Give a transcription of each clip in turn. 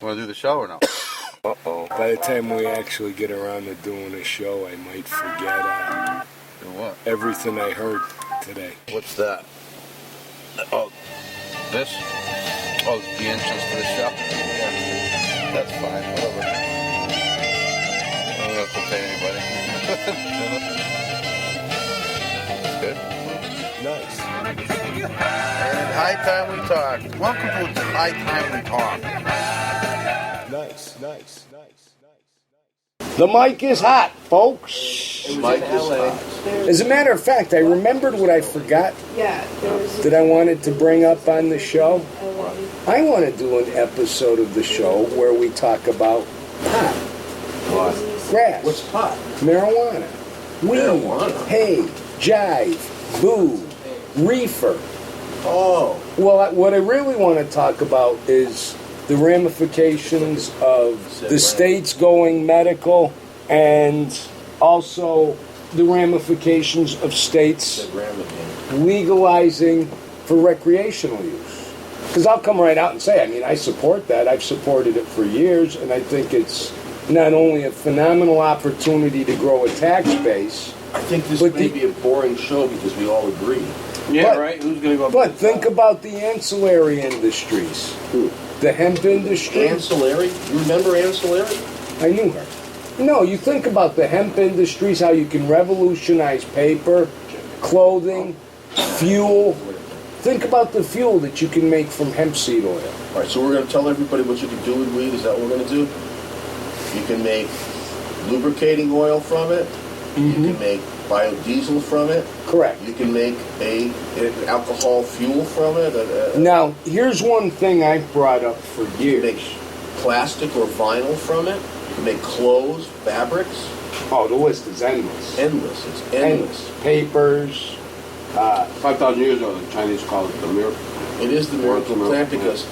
Want to do the show or no? Uh-oh. By the time we actually get around to doing a show, I might forget What? everything I heard today. What's that? Oh, this? Oh, the entrance to the show? Yeah. That's fine, whatever. I don't have to pay anybody. Good. Nice. And High Time We Talk. Welcome to High Time We Talk. Nice. The mic is hot, folks. The mic is hot. As a matter of fact, I remembered what I forgot that I wanted to bring up on the show. I want to do an episode of the show where we talk about pot. What? Grass. What's pot? Marijuana. Weed. Marijuana? Hay. Jive. Boo. Reefer. Oh. Well, what I really want to talk about is the ramifications of the states going medical and also the ramifications of states legalizing for recreational use. Because I'll come right out and say, I mean, I support that. I've supported it for years, and I think it's not only a phenomenal opportunity to grow a tax base. I think this may be a boring show because we all agree. Yeah, right? Who's going to go? But think about the ancillary industries. Who? The hemp industry. Ancillary? You remember ancillary? I knew her. No, you think about the hemp industries, how you can revolutionize paper, clothing, fuel. Think about the fuel that you can make from hemp seed oil. All right, so we're going to tell everybody what you can do with weed. Is that what we're going to do? You can make lubricating oil from it. You can make biodiesel from it. Correct. You can make an alcohol fuel from it. Now, here's one thing I've brought up for You years. can make plastic or vinyl from it. You can make clothes, fabrics. Oh, the list is endless. Endless. It's endless. Papers. 5,000 years ago, the Chinese called it the miracle. It is the miracle plant because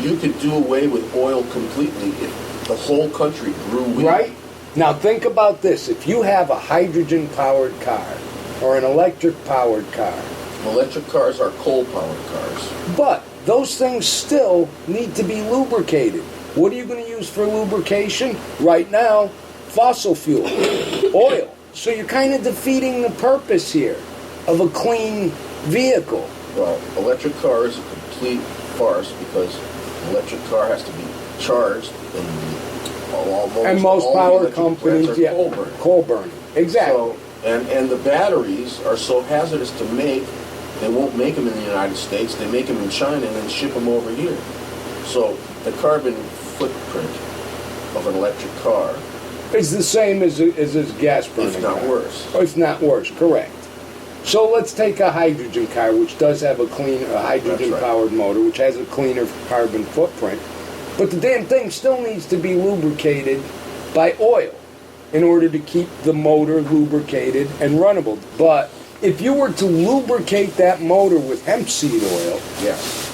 you could do away with oil completely if the whole country grew weed. Right? Now think about this. If you have a hydrogen-powered car or an electric-powered car. Electric cars are coal-powered cars. But those things still need to be lubricated. What are you going to use for lubrication? Right now, fossil fuel, oil. So you're kind of defeating the purpose here of a clean vehicle. Well, electric car is a complete farce because an electric car has to be charged and most power companies, coal burning. Exactly. So, and the batteries are so hazardous to make, they won't make them in the United States. They make them in China and then ship them over here. So the carbon footprint of an electric car is the same as a gas burning if not car. worse. If not worse, correct. So let's take a hydrogen car, which does have a hydrogen-powered motor, which has a cleaner carbon footprint. But the damn thing still needs to be lubricated by oil in order to keep the motor lubricated and runnable. But if you were to lubricate that motor with hemp seed oil, yes,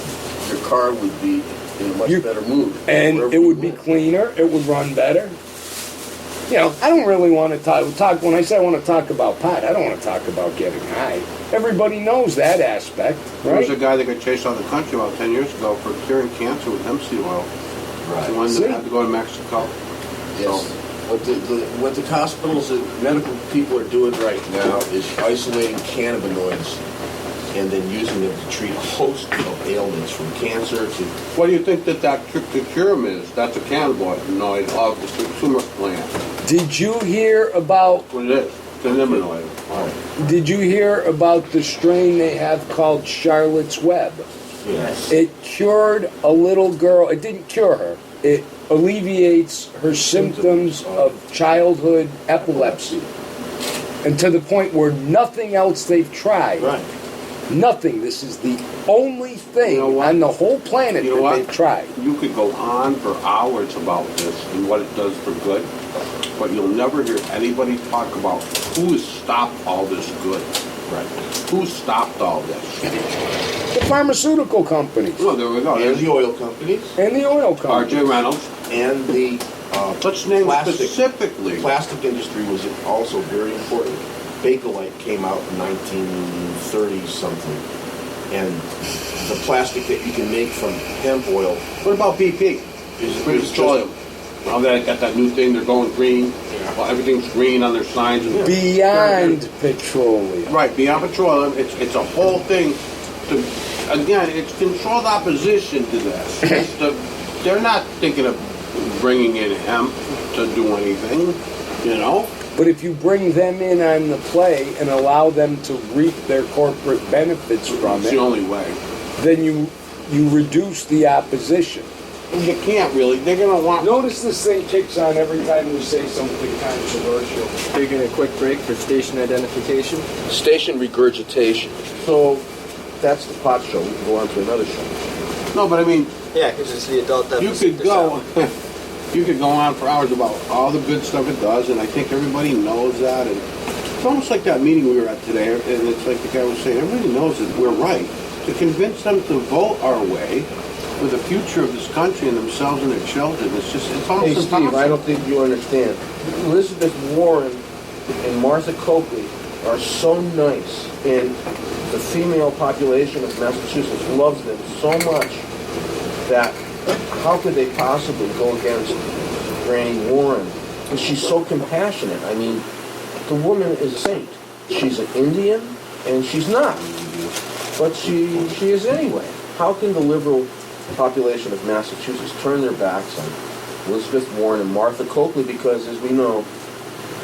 your car would be in a much better mood. And it would be cleaner, it would run better. You know, I don't really want to talk when I say I want to talk about pot, I don't want to talk about getting high. Everybody knows that aspect, right? There was a guy that got chased out of the country about 10 years ago for curing cancer with hemp seed oil. Right. The one that had to go to Mexico. Yes. So, what the hospitals and medical people are doing right now is isolating cannabinoids and then using them to treat a host of ailments from cancer to... what do you think that the curum is? That's a cannabinoid of the consumer plant. Did you hear about... What it is? It's an immunoid. Did you hear about the strain they have called Charlotte's Web? Yes. It cured a little girl. It didn't cure her. It alleviates her symptoms of childhood epilepsy. And to the point where nothing else they've tried. Right. Nothing. This is the only thing on the whole planet that they've tried. You could go on for hours about this and what it does for good, but you'll never hear anybody talk about who has stopped all this good. Right. Who stopped all this? The pharmaceutical companies. Well, there we go. And the oil companies. And the oil companies. R.J. Reynolds. And the let's name specifically. Plastic industry was also very important. Bakelite came out in 1930-something. And the plastic that you can make from hemp oil. What about BP? is petroleum. Now they got that new thing, they're going green. Well, everything's green on their signs. And Beyond petroleum. Right, beyond petroleum. It's a whole thing. Again, it's controlled opposition to this. They're not thinking of bringing in hemp to do anything, you know? But if you bring them in on the play and allow them to reap their corporate benefits from It's the only way. then you reduce the opposition. You can't really. They're going to want... Notice this thing kicks on every time we say something controversial. Taking a quick break for station identification. Station regurgitation. So that's the pot show. We can go on to another show. No, but I mean, Yeah, because it's the adult you deficit. could go... You could go on for hours about all the good stuff it does, and I think everybody knows that. And it's almost like that meeting we were at today, and it's like the guy was saying, everybody knows that we're right. To convince them to vote our way for the future of this country and themselves and their children, it's almost Hey, impossible. Steve, I don't think you understand. Elizabeth Warren and Martha Coakley are so nice, and the female population of Massachusetts loves them so much that how could they possibly go against Granny Warren? And she's so compassionate. I mean, the woman is a saint. She's an Indian, and she's not. But she is anyway. How can the liberal population of Massachusetts turn their backs on Elizabeth Warren and Martha Coakley? Because, as we know,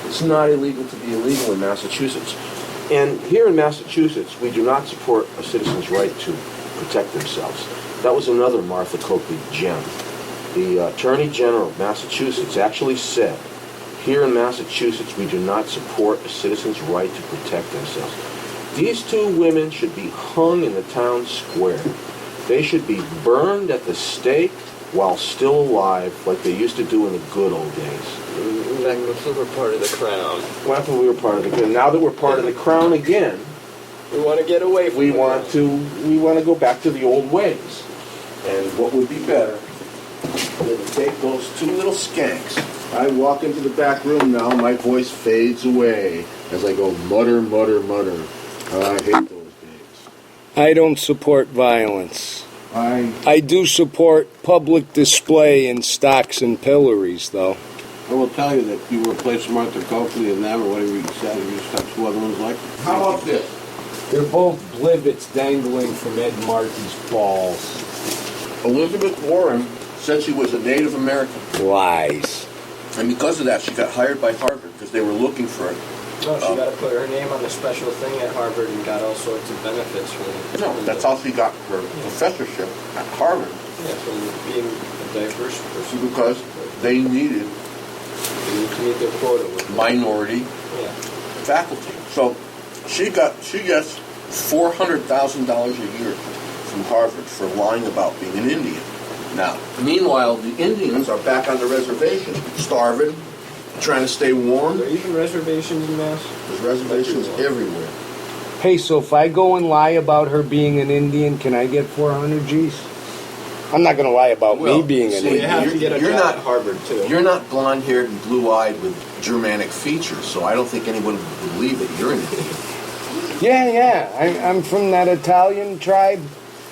it's not illegal to be illegal in Massachusetts. And here in Massachusetts, we do not support a citizen's right to protect themselves. That was another Martha Coakley gem. The Attorney General of Massachusetts actually said, here in Massachusetts, we do not support a citizen's right to protect themselves. These two women should be hung in the town square. They should be burned at the stake while still alive, like they used to do in the good old days. Back when we were part of the crown. Well, after we were part of the crown. Now that we're part of the crown again, We want to get away from we the want to go back to the old ways. And what would be better than to take those two little skanks? I walk into the back room now, my voice fades away as I go mutter, mutter, mutter. I hate those days. I don't support violence. I I do support public display in stocks and pillories, though. I will tell you that you replace Martha Coakley and them, or whatever you said, you just have two other ones like. How about this? They're both blivets dangling from Ed Martin's balls. Elizabeth Warren said she was a Native American. Lies. And because of that, she got hired by Harvard because they were looking for it. No, she got to put her name on the special thing at Harvard and got all sorts of benefits from it. No, that's how she got her professorship at Harvard. Yeah, from being a diverse person. Because they needed They need to meet their quota with minority Yeah. faculty. So she gets $400,000 a year from Harvard for lying about being an Indian. Now, meanwhile, the Indians are back on the reservation, starving, trying to stay warm. Are there even reservations in Mass? There's reservations everywhere. Hey, so if I go and lie about her being an Indian, can I get 400 G's? I'm not going to lie about me Well, being an see, You Indian. have to get a You're job not- at Harvard, too. You're not blonde-haired and blue-eyed with Germanic features, so I don't think anyone would believe that you're an Indian. Yeah. I'm from that Italian tribe,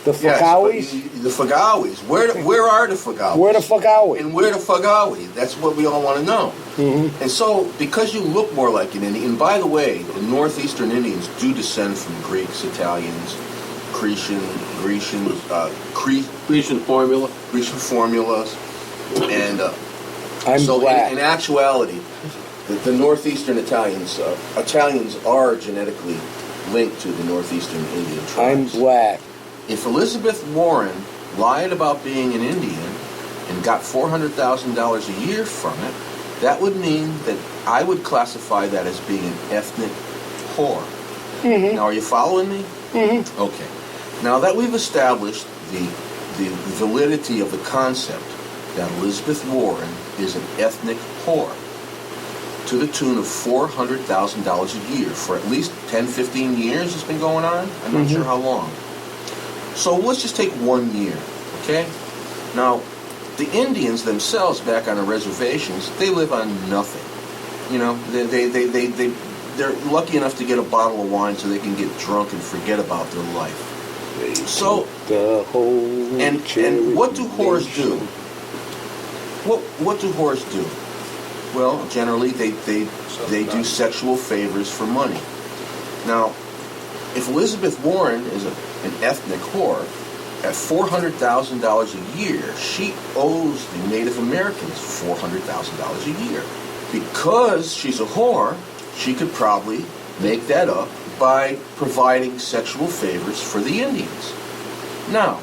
the Yes, Fakawis. but the Fagawis. Where are the Fagawis? Where the Fakawi? And where the Fagawi? That's what we all want to know. Mm-hmm. And so, because you look more like an Indian, and by the way, the northeastern Indians do descend from Greeks, Italians, Grecian formula. formulas, and I'm so black. in actuality, the northeastern Italians are genetically linked to the northeastern Indian I'm tribes. black. If Elizabeth Warren lied about being an Indian and got $400,000 a year from it, that would mean that I would classify that as being an ethnic whore. Mm-hmm. Now, are you following me? Mm-hmm. Okay. Now that we've established the validity of the concept that Elizabeth Warren is an ethnic whore to the tune of $400,000 a year for at least 10, 15 years it's been going on. I'm not sure how long. So let's just take 1 year, okay? Now, the Indians themselves back on the reservations, they live on nothing. You know, they're lucky enough to get a bottle of wine so they can get drunk and forget about their life. So, The whole and what do whores do? What do whores do? Well, generally they do sexual favors for money. Now, if Elizabeth Warren is an ethnic whore, at $400,000 a year, she owes the Native Americans $400,000 a year. Because she's a whore, she could probably make that up by providing sexual favors for the Indians. Now,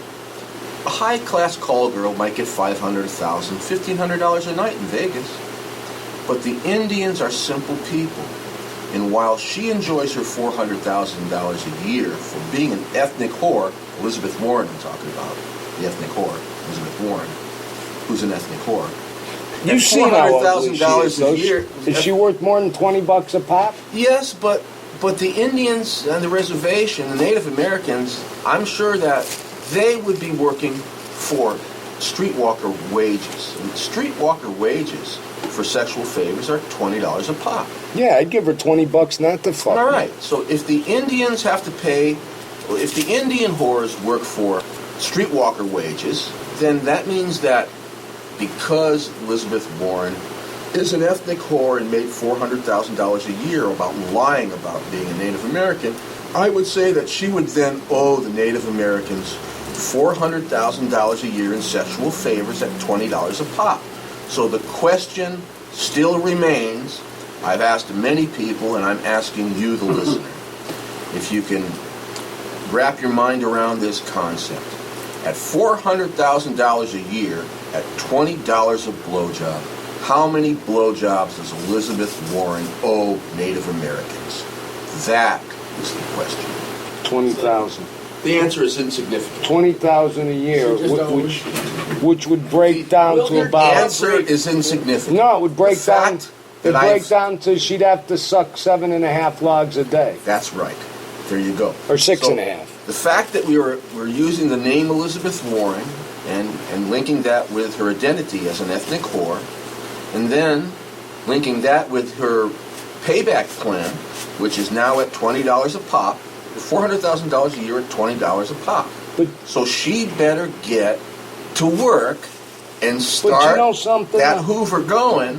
a high-class call girl might get $500, $1,000, $1,500 a night in Vegas. But the Indians are simple people. And while she enjoys her $400,000 a year for being an ethnic whore, Elizabeth Warren I'm talking about, the ethnic whore, Elizabeth Warren, who's an ethnic whore. You've seen how ugly she is. $400,000 a year. Is she worth more than $20 a pop? Yes, but the Indians on the reservation, the Native Americans, I'm sure that they would be working for streetwalker wages. And streetwalker wages for sexual favors are $20 a pop. Yeah, I'd give her $20 not to fuck. All right. So if the Indians have to pay, if the Indian whores work for streetwalker wages, then that means that because Elizabeth Warren is an ethnic whore and made $400,000 a year about lying about being a Native American, I would say that she would then owe the Native Americans $400,000 a year in sexual favors at $20 a pop. So the question still remains, I've asked many people, and I'm asking you, the listener, if you can wrap your mind around this concept. At $400,000 a year, at $20 a blowjob, how many blowjobs does Elizabeth Warren owe Native Americans? That is the question. 20,000. The answer is insignificant. 20,000 a year, which would break down to The about. answer is insignificant. No, it would break The down. fact It'd that break I've- down to she'd have to suck 7.5 logs a day, That's right. There you go. or 6.5. The fact that we're using the name Elizabeth Warren and linking that with her identity as an ethnic whore, and then linking that with her payback plan, which is now at $20 a pop, $400,000 a year at $20 a pop. But So she better get to work and But start you know something? that Hoover going,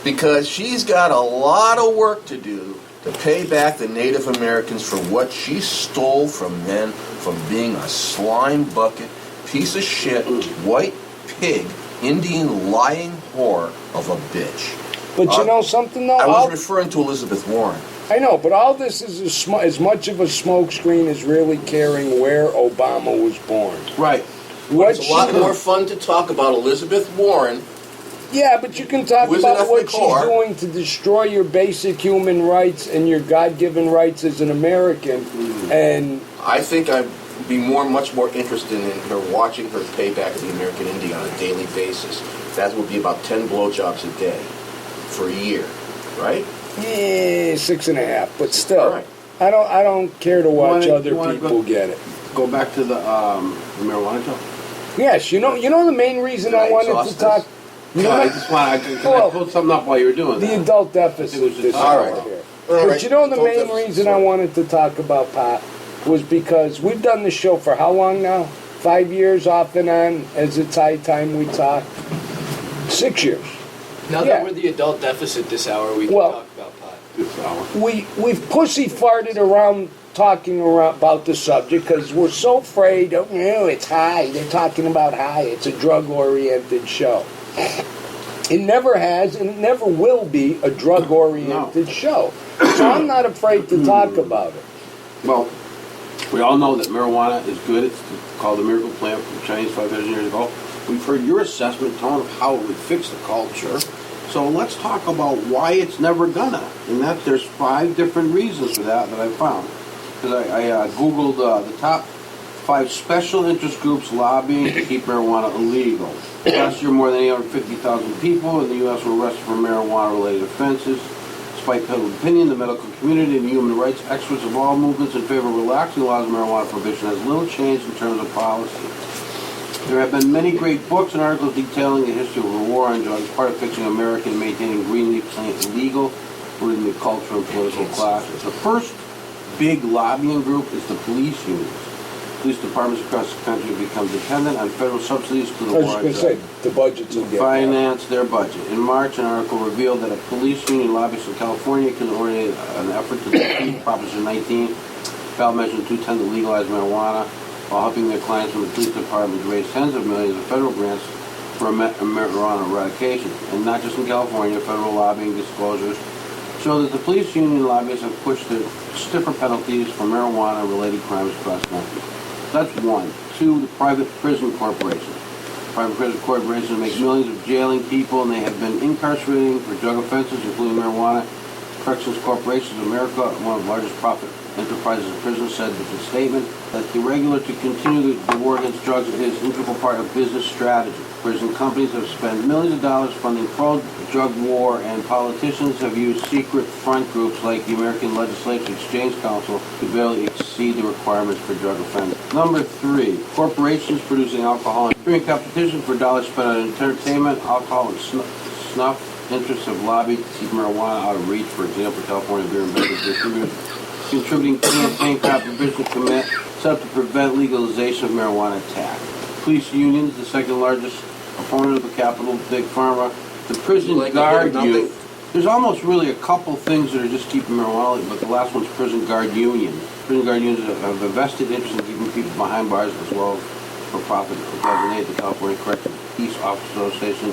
because she's got a lot of work to do to pay back the Native Americans for what she stole from them, from being a slime bucket, piece of shit, white pig, Indian lying whore of a bitch. But you know something though? I was referring to Elizabeth Warren. I know, but all this is as much of a smokescreen as really caring where Obama was born. Right. What It's a lot she- more fun to talk about Elizabeth Warren. Yeah, but you can talk Who's an about what ethnic she's whore? doing to destroy your basic human rights and your God-given rights as an American, and I think I'd be much more interested in her watching her pay back the American Indian on a daily basis. That would be about 10 blowjobs a day for a year, right? 6.5. But still, All right. I don't care to watch You other wanna people go- get it. Go back to the marijuana joke. Yes, you know the main reason Did I I wanted exhaust to talk. You know I what? just want to Well, pull something up while you were doing the that. adult deficit It was just- this all hour right. here. All But right. you know the Adult main deficit, reason sorry. I wanted to talk about pot was because we've done the show for how long now? 5 years off and on, as it's high time we talk. 6 years. Now Yeah. that we're the adult deficit this hour, we can Well- talk about pot. This hour. We've pussy farted around talking around about the subject because we're so afraid. Oh no, it's high. They're talking about high. It's a drug-oriented show. It never has, and it never will be a drug-oriented show. So I'm not afraid to talk about it. Well, we all know that marijuana is good. It's called the miracle plant from Chinese 5,000 years ago. We've heard your assessment, Tone, of how it would fix the culture. So let's talk about why it's never gonna. And that there's 5 different reasons for that I found. Because I Googled the top 5 special interest groups lobbying to keep marijuana illegal. Last year, more than 850,000 people in the U.S. were arrested for marijuana-related offenses. Despite public opinion, the medical community and human rights experts of all movements in favor of relaxing laws of marijuana prohibition has little changed in terms of policy. There have been many great books and articles detailing the history of the war on drugs, part of fixing America and maintaining green leaf plants legal, rooting the cultural and political classes. The first big lobbying group is the police unions. Police departments across the country have become dependent on federal subsidies to the I was war just going to say, the budgets will to get finance their budget. In March, an article revealed that a police union lobbyist in California coordinated an effort to defeat Proposition 19, ballot measure 210 to legalize marijuana, while helping their clients from the police department raise tens of millions of federal grants for marijuana eradication. And not just in California, federal lobbying disclosures show that the police union lobbyists have pushed for stiffer penalties for marijuana-related crimes across the country. That's one. Two, the private prison corporations. Private prison corporations make millions of jailing people, and they have been incarcerating for drug offenses, including marijuana. Corrections Corporation of America, one of the largest profit enterprises in prison, said in a statement that the regular to continue the war against drugs is an integral part of business strategy. Prison companies have spent millions of dollars funding pro-drug war, and politicians have used secret front groups like the American Legislative Exchange Council to barely exceed the requirements for drug offenders. Number three, corporations producing alcohol and during competition for dollars spent on entertainment, alcohol, and snuff. Interests have lobbied to keep marijuana out of reach. For example, California Beer and Beverage Distributors contributing campaign contribution commit set up to prevent legalization of marijuana attack. Police unions, the second largest opponent of the capital, Big Pharma, the prison guard union. There's almost really a couple things that are just keeping marijuana, but the last one's prison guard union. Prison guard unions have a vested interest in keeping people behind bars as well as for profit. The California Corrections Peace Officer Association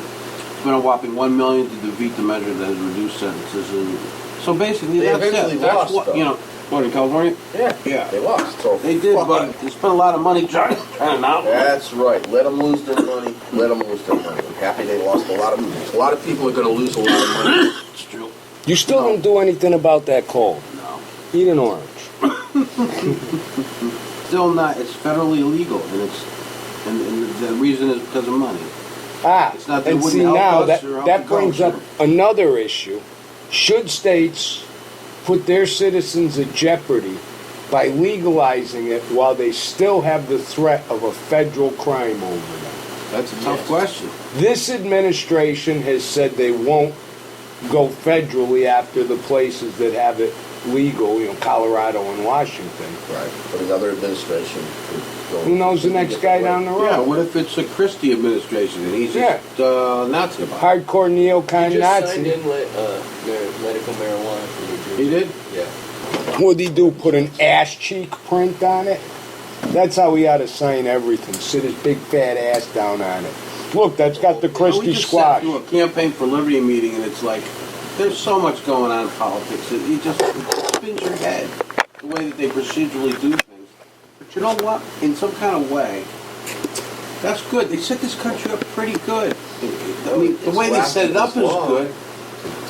spent a whopping $1 million to defeat the measure that has reduced sentences. And so basically, that's it. That's what, you know. What, in California? Yeah. They lost. So they did, but they spent a lot of money trying to not. That's right. Let them lose their money. Let them lose their money. I'm happy they lost a lot of money. A lot of people are going to lose a lot of money. It's true. You still don't do anything about that cold. No. Eat an orange. Still not. It's federally illegal, and the reason is because of money. It's not that and see now that brings up another issue. Should states put their citizens at jeopardy by legalizing it while they still have the threat of a federal crime over them? That's a tough question. This administration has said they won't go federally after the places that have it legal, Colorado and Washington. Right. But another administration could go. Who knows the next guy down the road? Yeah, what if it's a Christie administration and he's just Nazi about it? Hardcore neocon He just Nazi. signed in medical marijuana for New Jersey. He did? Yeah. What'd he do, put an ass cheek print on it? That's how he ought to sign everything. Sit his big fat ass down on it. Look, that's got the Christie We just squash. sat through a Campaign for Liberty meeting, and it's like, there's so much going on in politics. It just spins your head, the way that they procedurally do things. But you know what? In some kind of way, that's good. They set this country up pretty good. I mean, the way they set it up is good.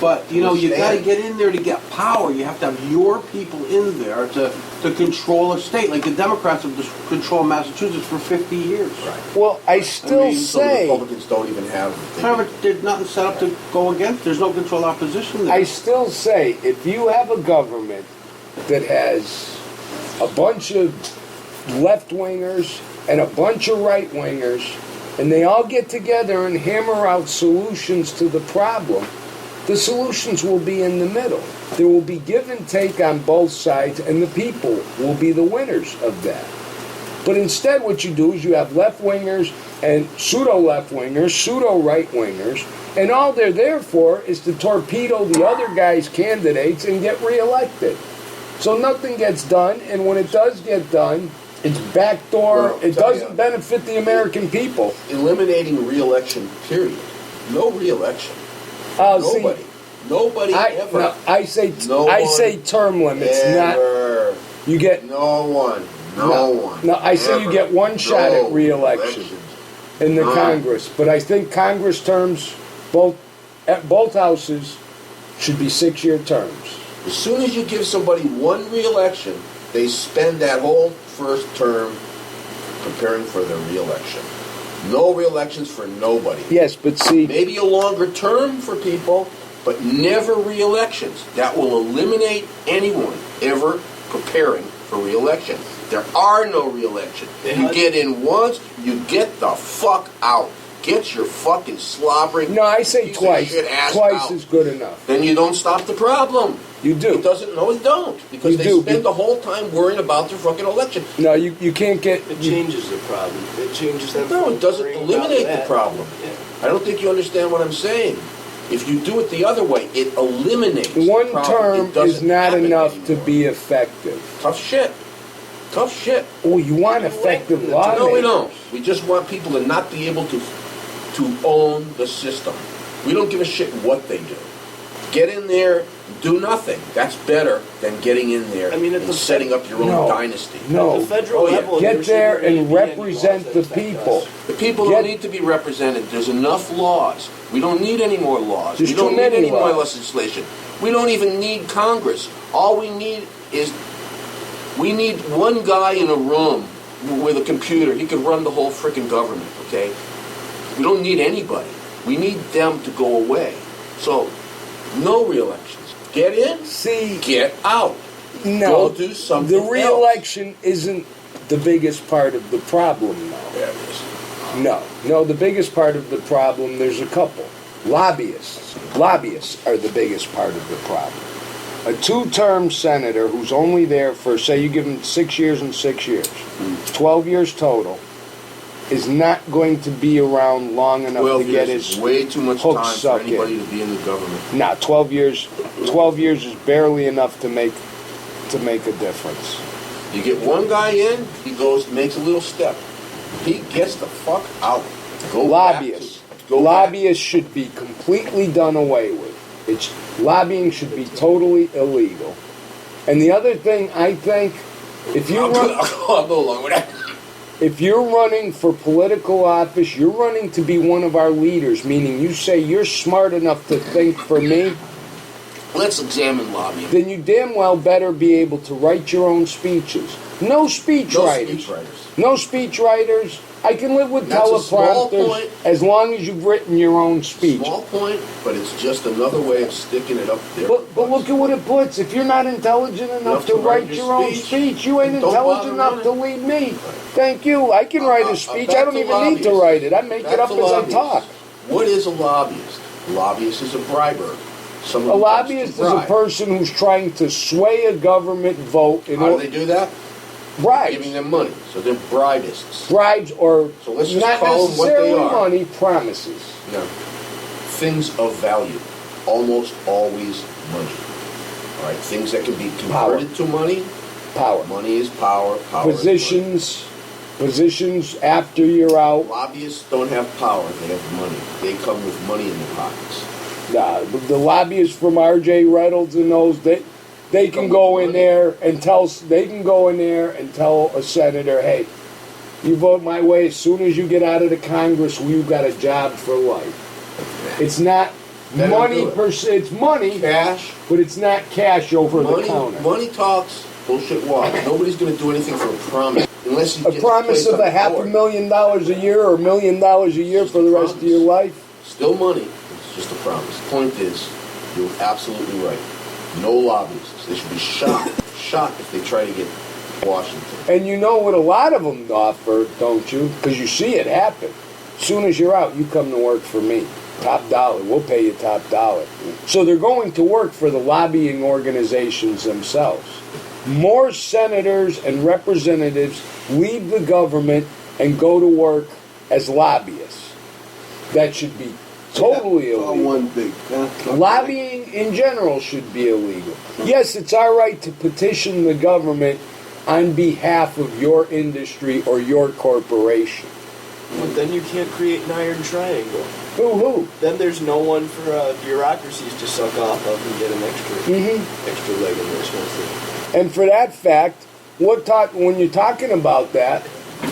But, you got to get in there to get power. You have to have your people in there to control a state. Like the Democrats have controlled Massachusetts for 50 years. Right. Well, I still Some say... Republicans don't even have... There's nothing set up to go against. There's no controlled opposition there. I still say, if you have a government that has a bunch of left-wingers and a bunch of right-wingers, and they all get together and hammer out solutions to the problem, the solutions will be in the middle. There will be give and take on both sides, and the people will be the winners of that. But instead, what you do is you have left-wingers and pseudo-left-wingers, pseudo-right-wingers, and all they're there for is to torpedo the other guy's candidates and get reelected. So nothing gets done, and when it does get done, it's backdoor. Well, it doesn't benefit the American people. Eliminating re-election, period. No re-election. Nobody. Nobody ever. No, I say term limits. Ever. Not you get no one. No one. No, I say you get one shot at re-election in the None. Congress, but I think Congress terms at both houses should be 6-year terms. As soon as you give somebody one re-election, they spend that whole first term preparing for their re-election. No re-elections for nobody. Yes, but see... Maybe a longer term for people, but never re-elections. That will eliminate anyone ever preparing for re-election. There are no re-elections. You get in once, you get the fuck out. Get your fucking slobbering... No, I say piece of twice. shit ass Twice out. is good enough. Then you don't stop the problem. You do. It doesn't. No, it don't. Because You they do, spend the whole time worrying about their fucking election. No, you can't get. It changes the problem. It changes them. No, from it doesn't worrying eliminate about the that. problem. Yeah. I don't think you understand what I'm saying. If you do it the other way, it eliminates the One problem. term It doesn't is not happen enough to anymore. be effective. Tough shit. Tough shit. Oh, you want effective law? No, we don't. We just want people to not be able to own the system. We don't give a shit what they do. Get in there, do nothing. That's better than getting in there I mean, at and the setting up your own No. dynasty. No. At the federal Oh, yeah. level, Get there shouldn't really and be any represent laws the that affect people. us. The people Get- don't need to be represented. There's enough laws. We don't need any more laws. There's We don't too need many any more laws. legislation. We don't even need Congress. All we need is we need one guy in a room with a computer. He could run the whole freaking government, okay? We don't need anybody. We need them to go away. So, no re-elections. Get in, See, get out. no, Go do something the else. re-election isn't the biggest part of the problem, though. Yeah, it is. No, the biggest part of the problem, there's a couple. Lobbyists. Lobbyists are the biggest part of the problem. A two-term senator who's only there for, say, you give him 6 years and 6 years, 12 years total, is not going to be around long enough 12 to get years his is way too much hook time for sucked anybody in. to be in the government. Nah, 12 years is barely enough to make a difference. You get one guy in, he goes, makes a little step. He gets the fuck out. Go Lobbyists. back to, go Lobbyists should be completely done away with. Lobbying should be totally illegal. And the other thing, I think, if you run, I'll go along with that. if you're running for political office, you're running to be one of our leaders, meaning you say you're smart enough to think for me, Let's examine lobbying. then you damn well better be able to write your own speeches. No speech No writers. speechwriters. No speech writers. I can live with That's a small teleprompters point. as long as you've written your own speech. Small point, but it's just another way of sticking it up there. But look at what it puts. If you're not intelligent enough to write your own speech, you ain't Don't intelligent bother enough to lead me. Thank you. I can write a speech. Back I don't to even need to lobbyists. write it. I make it Back up to as I lobbyists. talk. What is a lobbyist? A lobbyist is a briber. Someone A who comes lobbyist to is a bribe. person who's trying to sway a government vote in How do order they do that? Giving bribes, them money. So they're bribists. bribes, or So let's just not call them what they necessarily are. money, promises. No. Things of value. Almost always money. All right. Things that can be converted to money. Power. Money is power. Power is Positions after you're out. money. Lobbyists don't have power. They have money. They come with money in their pockets. The lobbyists from R.J. Reynolds and those, they can go in there and tell a senator, hey, you vote my way, as soon as you get out of the Congress, you've got a job for life. It's not They don't money do it. per se, it's money, Cash. but it's not cash over the counter. Money talks. Bullshit walks. Nobody's going to do anything for a promise unless you A get promise placed of on the board. $500,000 a year or $1 million a year for the rest of your life. Still money. It's just a promise. Point is, you're absolutely right. No lobbyists. They should be shot. Shot if they try to get Washington. And you know what a lot of them offer, don't you? Because you see it happen. As soon as you're out, you come to work for me. Top dollar. We'll pay you top dollar. So they're going to work for the lobbying organizations themselves. More senators and representatives leave the government and go to work as lobbyists. That should be totally It's all illegal. one big. Lobbying in general should be illegal. Yes, it's our right to petition the government on behalf of your industry or your corporation. But then you can't create an iron triangle. Who? Then there's no one for bureaucracies to suck off of and get an extra leg in this whole thing. And for that fact, when you're talking about that,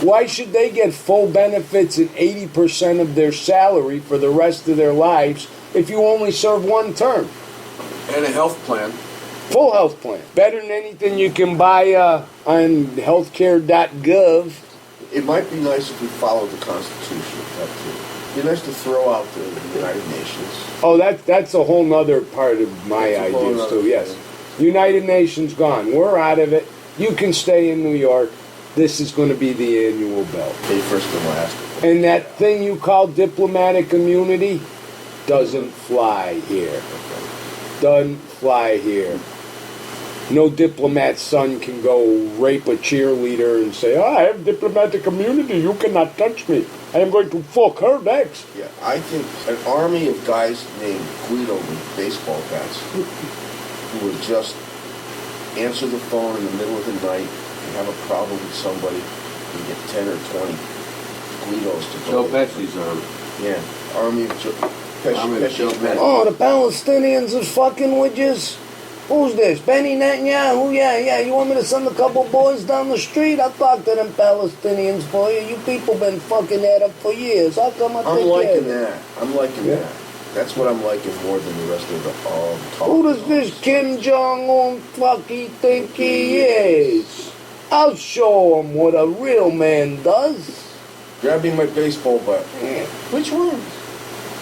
why should they get full benefits and 80% of their salary for the rest of their lives if you only serve one term? And a health plan. Full health plan. Better than anything you can buy on healthcare.gov. It might be nice if we followed the Constitution. That too. It'd be nice to throw out the United Nations. Oh, that's a whole nother part of my That's a whole ideas nother too, yes. thing. United Nations gone. We're out of it. You can stay in New York. This is going to be the annual bill. Pay first and last. And that thing you call diplomatic immunity doesn't fly here. Doesn't fly here. No diplomat's son can go rape a cheerleader and say, I have diplomatic immunity, you cannot touch me. I am going to fuck her next. Yeah, I think an army of guys named Guido with baseball bats who would just answer the phone in the middle of the night and have a problem with somebody and get 10 or 20 Guidos to Joe go. Pesci's army. Yeah, army of Joe Army of Joe Pesci's men. Oh, the Palestinians is fucking with yous? Who's this? Benny Netanyahu? Yeah. You want me to send a couple boys down the street? I'll talk to them Palestinians for you. You people been fucking that up for years. How come I I'm take care of liking it? that. I'm liking Yeah. that. That's what I'm liking more than the rest of the talk. Who does this Kim Jong-un fucking think he is? I'll show him what a real man does. Grabbing my baseball bat. Yeah. Which one?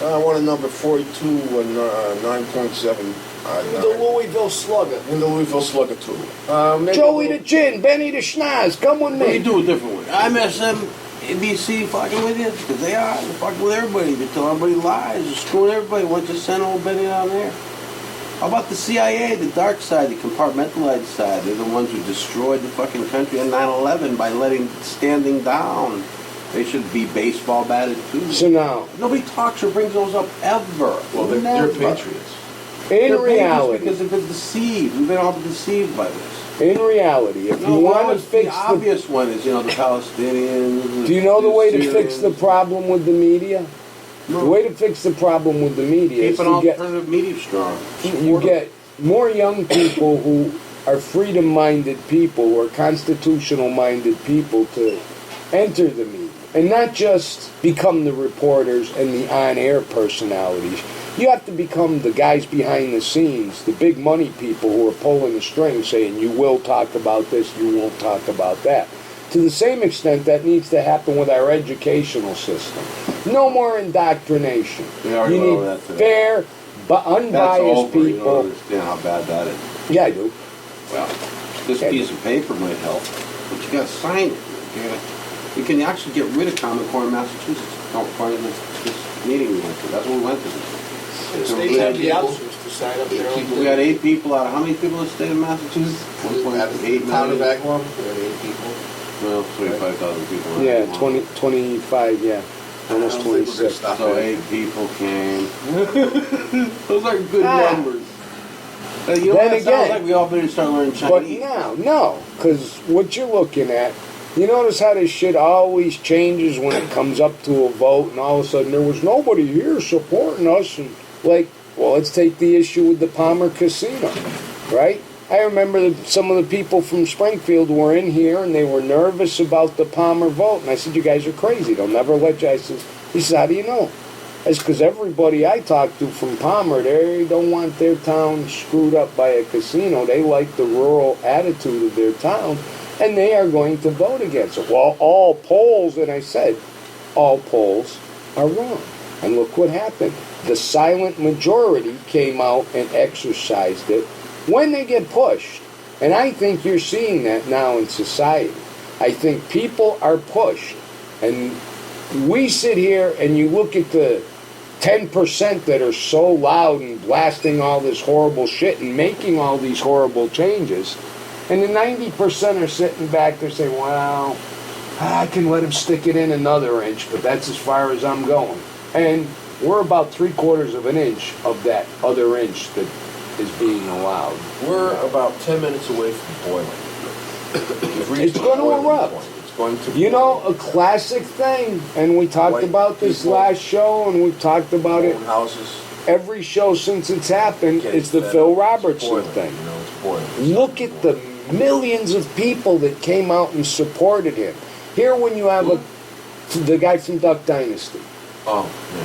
I want a number 42 and 9.7. The Louisville Slugger. In the Louisville Slugger too. Joey the Chin, Benny the Schnoz, come with What do you me. do a different way? IMSM, NBC fucking with you? Because they are. They're fucking with everybody. They tell everybody lies. They're screwing everybody. Why don't you send old Benny down there? How about the CIA, the dark side, the compartmentalized side? They're the ones who destroyed the fucking country on 9/11 by standing down. They should be baseball batted too. So now, Nobody talks or brings those up ever. Well, they're Never. patriots. in They're patriots reality, because they've been deceived. We've been all deceived by this. if No, you want to the fix the... obvious one is, the Palestinians. Do you know the way to Syrians. fix the problem with the media? No. The way to fix the problem with the media is Keep an to get... alternative media strong. You get more young people who are freedom-minded people or constitutional-minded people to enter the media. And not just become the reporters and the on-air personalities. You have to become the guys behind the scenes, the big money people who are pulling the strings saying, you will talk about this, you won't talk about that. To the same extent, that needs to happen with our educational system. No more indoctrination. We already You went need over that today. fair, but That's unbiased over. You don't people. understand how bad that is. Yeah, I do. Well, this Okay. piece of paper might help, but you got to sign it. You can actually get rid of Common Core in Massachusetts. According to this meeting we went to. That's what we went to. The So states we have had the options to sign up their own. We got 8 people out of how many people in the state of Massachusetts? 1.8 Town of million. Agawam, we had 8 people. Well, 25,000 people. Yeah, 25, yeah. Almost I don't think we're gonna 26. stop So at 8 people came. Those are good Ah. numbers. You know Then what? It sounds again- like we all better start learning But Chinese. no, because what you're looking at, you notice how this shit always changes when it comes up to a vote, and all of a sudden there was nobody here supporting us, and like, well, let's take the issue with the Palmer Casino, right? I remember that some of the people from Springfield were in here, and they were nervous about the Palmer vote, and I said, you guys are crazy, they'll never let you. He said, how do you know? It's because everybody I talk to from Palmer, they don't want their town screwed up by a casino. They like the rural attitude of their town, and they are going to vote against it. Well, all polls, and I said, all polls are wrong. And look what happened. The silent majority came out and exercised it when they get pushed. And I think you're seeing that now in society. I think people are pushed. And we sit here and you look at the 10% that are so loud and blasting all this horrible shit and making all these horrible changes. And the 90% are sitting back there saying, well, I can let him stick it in another inch, but that's as far as I'm going. And we're about 3/4 of an inch of that other inch that is being allowed. We're about 10 minutes away from boiling. We've reached It's the going to boiling erupt. point. It's going to You know, boil. a classic thing, and we talked White about this people last show, and we've talked about it Own houses. every show since it's happened. Getting It's the fed Phil up. Robertson Boiling, thing. You know, it's boiling. Look at the millions of people that came out and supported him. Here, when you have the guy from Duck Dynasty, Oh, yeah.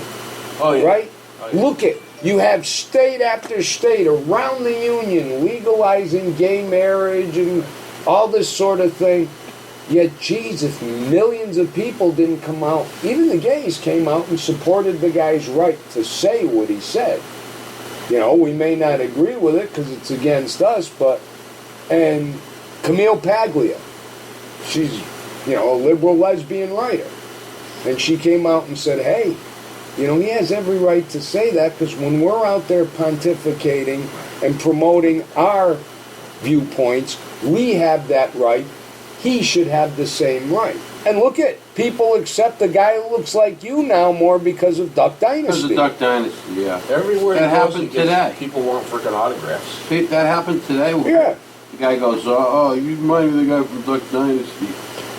Oh, yeah. right? Oh, yeah. Look at, you have state after state around the union legalizing gay marriage and all this sort of thing. Yet, geez, if millions of people didn't come out, even the gays came out and supported the guy's right to say what he said. You know, we may not agree with it because it's against us, but, and Camille Paglia, she's, you know, a liberal lesbian writer. And she came out and said, hey, you know, he has every right to say that because when we're out there pontificating and promoting our viewpoints. We have that right. He should have the same right. And look at, people accept a guy who looks like you now more because of Duck Because Dynasty. of Duck Dynasty, yeah. Everywhere That he goes, happened he gets- today. People want freaking autographs. See, that happened today. Yeah. The guy goes, oh, you remind me of the guy from Duck Dynasty.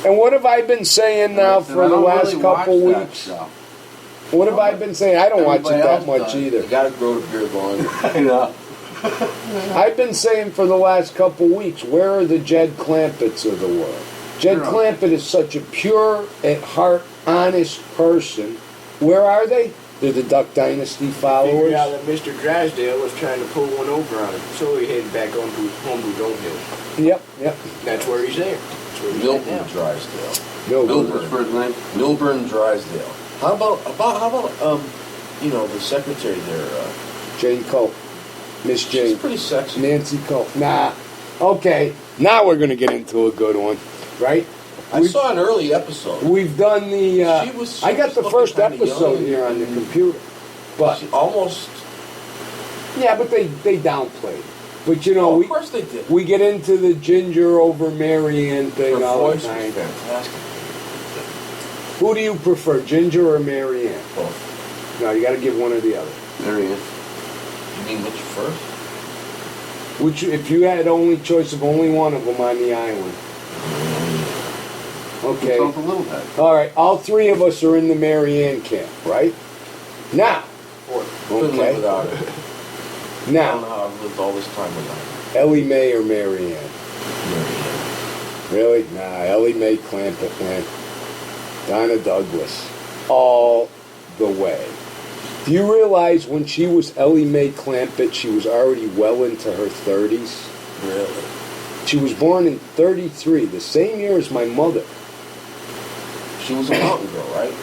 And what have I been saying now I said, for I the don't last really couple watch that weeks? show. What have I been saying? I don't watch it Everybody that else much does. either. You gotta grow the beard long. I know. I've been saying for the last couple weeks, where are the Jed Clampetts of the world? Jed They're Clampett is such a pure at heart, honest person. Where are they? They're the Duck Dynasty Figured followers. out that Mr. Drysdale was trying to pull one over on him, so he headed back home to Dome Yep. That's where he's there. That's where he's at Milton now. Drysdale. Milburn. What's his first name? Milburn Drysdale. How about the secretary there? Jane Colt. Miss She's Jane. pretty sexy. Nancy Colt. Nah. Okay. Now we're going to get into a good one. Right? I saw an early episode. We've done the... She I got was the looking first kinda episode young. here on the computer. But... She almost. Yeah, but they downplayed. But you know, Oh, we of course they did. we get into the Ginger over Marianne thing Her all the voice was time. fantastic. Who do you prefer, Ginger or Marianne? Both. No, you got to give one or the other. There he is. You mean which first? Which, if you had only choice of only one of them on the island? Okay. Himself a little bit. All right. All three of us are in the Marianne camp, right? Now. Couldn't live Okay. without her. I don't know Now, how I've lived all this time without her. Ellie Mae or Marianne? Marianne. Really? Nah, Ellie Mae Clampett, man. Donna Douglas. All the way. Do you realize when she was Ellie Mae Clampett, she was already well into her 30s? Really? She was born in 33, the same year as my mother. She was a mountain girl, right?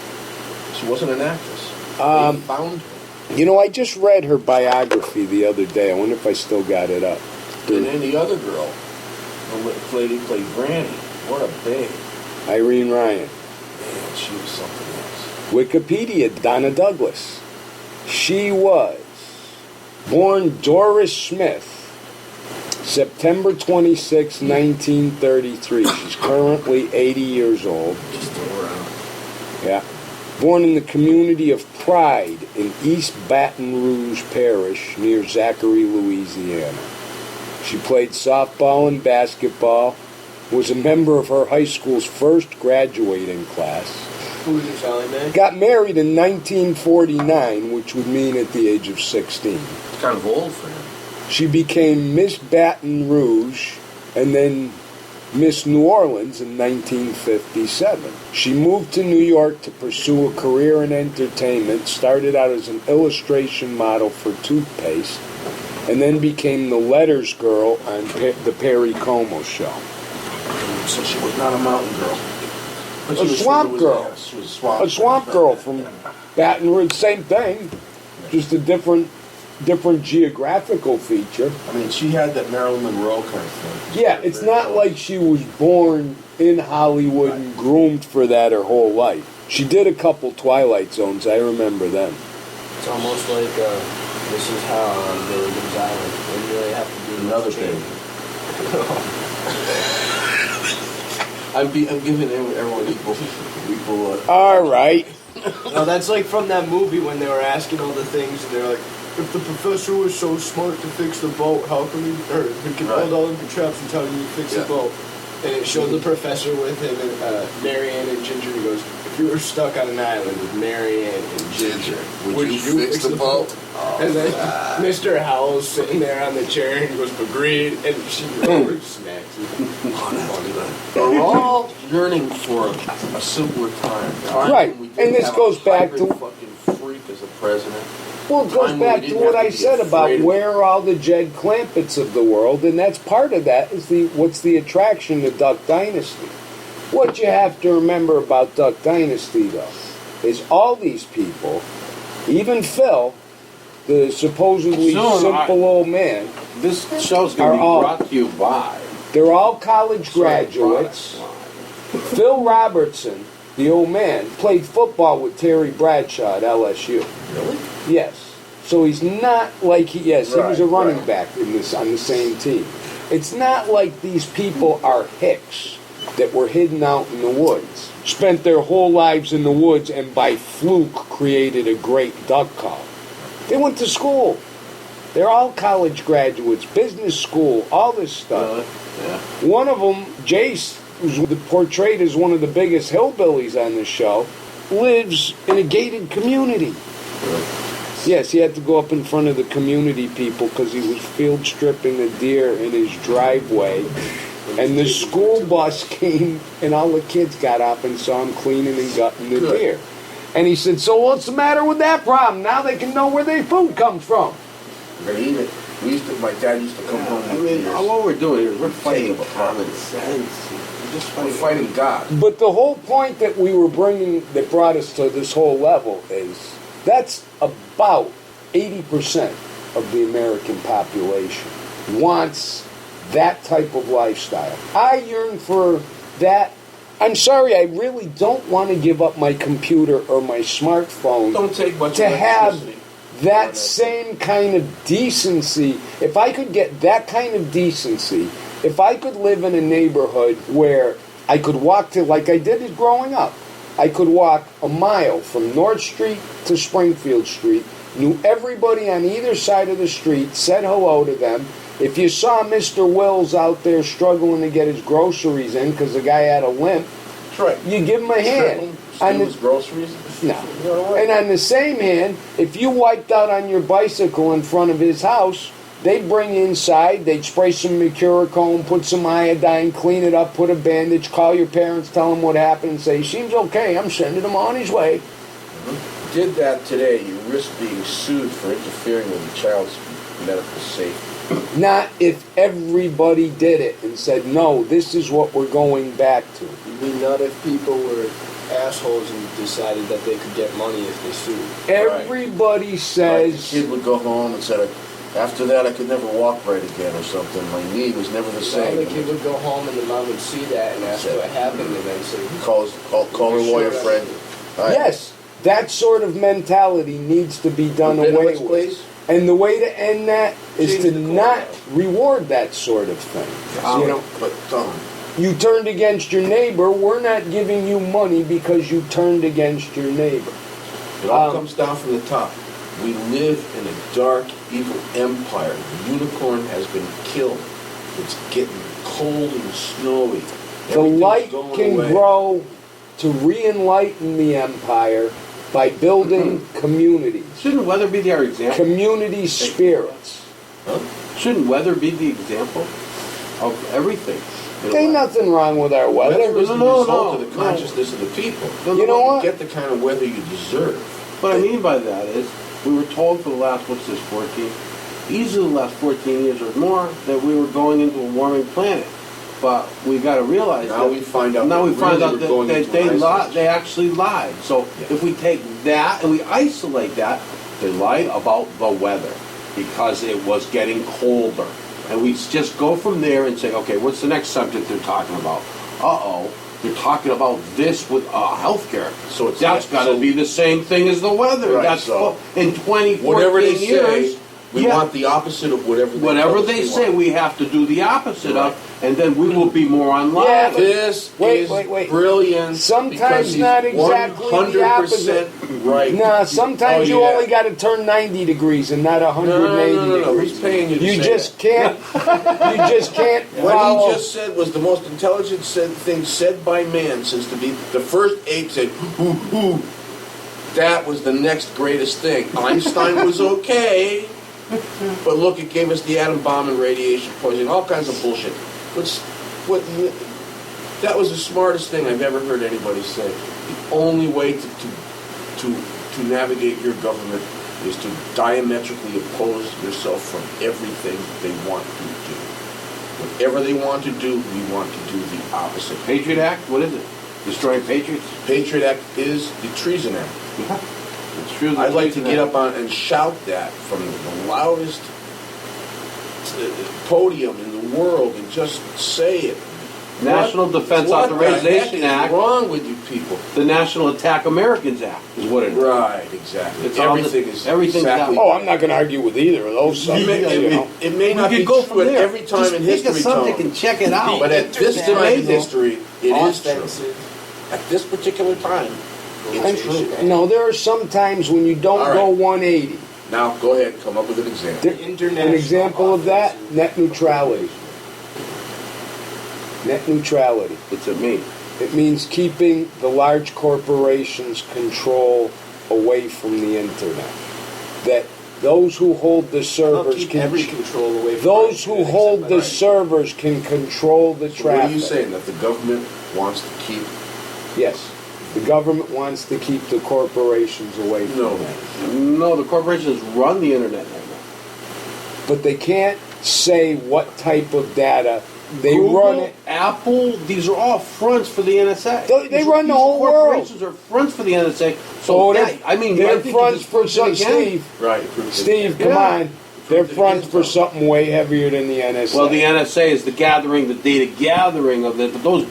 She wasn't an actress. They found her. You know, I just read her biography the other day. I wonder if I still got it up. And then the other girl, the lady who played Granny. What a babe. Irene Ryan. Man, she was something else. Wikipedia, Donna Douglas. She was born Doris Smith, September 26, 1933. She's currently 80 years old. Just still around. Yeah. Born in the community of Pride in East Baton Rouge Parish near Zachary, Louisiana. She played softball and basketball, was a member of her high school's first graduating class. Who's your Sally man? Got married in 1949, which would mean at the age of 16. It's kind of old for him. She became Miss Baton Rouge and then Miss New Orleans in 1957. She moved to New York to pursue a career in entertainment, started out as an illustration model for toothpaste, and then became the letters girl on the Perry Como show. So she was not a mountain girl. But A she was swamp from girl. Louisiana. She was a swamp A swamp girl from Baton Rouge, same thing, just a different geographical feature. I mean, she had that Marilyn Monroe kind of thing. Yeah, it's not like she was born in Hollywood and groomed for that her whole life. She did a couple Twilight Zones, I remember them. It's almost like this is how on Gilligan's Island. They really have to do Another change. I'm giving everyone equal. All right. No, that's like from that movie when they were asking all the things, and they're like, if the professor was so smart to fix the boat, how come he could build all the contraptions, how did he fix the boat? And it showed the professor with him and Marianne and Ginger, and he goes, if you were stuck on an island with Marianne and Ginger, Would you fix the boat? And then Mr. Howell's sitting there on the chair, and he goes, agreed, and she smacks him. We're all yearning for a simpler time. Right, When we didn't and this have goes a back hybrid to- fucking freak as a president. Well, it goes Time when back we to didn't what have I to be said about afraid of where are all the Jed Clampetts of the world, and that's part of that is what's the attraction to Duck Dynasty. What you have to remember about Duck Dynasty, though, is all these people, even Phil, the supposedly Soon, simple old man, This show's going Are to be all- brought to you by they're all college graduates. Phil Robertson, the old man, played football with Terry Bradshaw at LSU. Really? Yes. So he's not like he was a Right, running right. back in this on the same team. It's not like these people are hicks that were hidden out in the woods, spent their whole lives in the woods, and by fluke created a great duck call. They went to school. They're all college graduates, business school, all this stuff. Yeah. One of them, Jace, who's portrayed as one of the biggest hillbillies on the show, lives in a gated community. Yes, he had to go up in front of the community people because he was field stripping a deer in his driveway. And the school bus came and all the kids got up and saw him cleaning and gutting the deer. And he said, so what's the matter with that problem? Now they can know where their food comes from. We're gonna eat it. My dad used to come home. I mean, all we're doing here is we're fighting common sense. We're fighting God. But the whole point that we were bringing, that brought us to this whole level, is that's about 80% of the American population wants that type of lifestyle. I yearn for that. I'm sorry, I really don't want to give up my computer or my smartphone Don't take much to have electricity. that same kind of decency. If I could get that kind of decency, if I could live in a neighborhood where I could walk to, like I did it growing up, I could walk a mile from North Street to Springfield Street, knew everybody on either side of the street, said hello to them. If you saw Mr. Wills out there struggling to get his groceries in because the guy had a limp, That's right. you give him a hand. Steal his groceries? No. And on the same hand, if you wiped out on your bicycle in front of his house, they'd bring you inside, they'd spray some Mercurochrome, put some iodine, clean it up, put a bandage, call your parents, tell them what happened, and say, he seems okay, I'm sending him on his way. Did that today, you risk being sued for interfering with the child's medical safety. Not if everybody did it and said, no, this is what we're going back to. You mean not if people were assholes and decided that they could get money if they sued? Everybody says... Like the kid would go home and said, after that I could never walk right again or something. My knee was never the same. The kid would go home and the mom would see that and ask what happened and then say... Call her lawyer friend. Right. Yes, that sort of mentality needs to be done away with. Please? And the way to end that is Change to the not code. reward that sort of thing. You know, But you turned against your neighbor, we're not giving you money because you turned against your neighbor. it all comes down from the top. We live in a dark, evil empire. The unicorn has been killed. It's getting cold and snowy. The Everything's light going can away. grow to re-enlighten the empire by building communities, Shouldn't weather be our example? community spirits. Shouldn't weather be the example of everything? Ain't nothing wrong with our Weather weather. is the No, result no, of the no. consciousness of the people. You know what? You get the kind of weather you deserve. What I mean by that is, we were told for the last, 14, easily the last 14 years or more, that we were going into a warming planet. But we got to realize Now that we find out now that we find really out we're going that into an ice age. they actually lied. So Yeah. if we take that and we isolate that, they lied about the weather because it was getting colder. And we just go from there and say, okay, what's the next subject they're talking about? They're talking about this with healthcare. So it's That's got to be the same thing as the weather. Right, That's so in 20, 14 Whatever they years. say, we want the opposite of whatever they Whatever tell us they we say, want. we have to do the opposite Right. of, and then we will be more online. Yeah, but- This is Wait. brilliant. Sometimes because he's not exactly the 100% right. Nah, sometimes Oh, you yeah. only got to turn 90 degrees and not 180 No. degrees. Who's paying you to You say just can't. You just can't What follow. he just said was the most intelligent thing said by man since the first ape said, "Hoo." That was the next greatest thing. Einstein was okay, but look, it gave us the atom bomb and radiation poisoning, all kinds of bullshit. That was the smartest thing I've ever heard anybody say. The only way to navigate your government is to diametrically oppose yourself from everything they want you to do. Whatever they want to do, we want to do the opposite. Patriot Act, what is it? Destroying patriots? Patriot Act is the Treason Act. Yeah. It's true. I'd like to get up on and shout that from the loudest podium in the world and just say it. National Defense What the Authorization heck Act. is wrong with you people? The National Attack Americans Act is what it is. Right, exactly. It's all the- Everything's everything's exactly. got- Oh, I'm not going to argue with either of those It may, subjects, you know. it may We not could be go true from at there. every time Just in pick history, a subject Tone. and check it out. But at this It's time in amazing. history, it is true. Offensive. At this particular time, it's true. No, there are some times when you don't All right. go 180. Now, go ahead, come up with an example. There- An example of that, net neutrality. Net neutrality. What's it mean? It means keeping the large corporations' control away from the internet. That those who hold the I'll servers keep can every control away from those who internet hold except the by- servers can control the So what are traffic. you saying, that the government wants to keep... Yes. The government wants to keep the corporations away from No. that. No, the corporations run the internet right now. But they can't say what type of data they Google, run it. Apple, these are all fronts for the NSA. They run the whole world. Corporations are fronts for the NSA. So, So yeah, they're, I mean, they're I think you fronts just for proved it some, again. Steve. Right. Steve, come Yeah. on. They're fronts for something way heavier than the NSA. Well, the NSA is the gathering, the data gathering of it, but those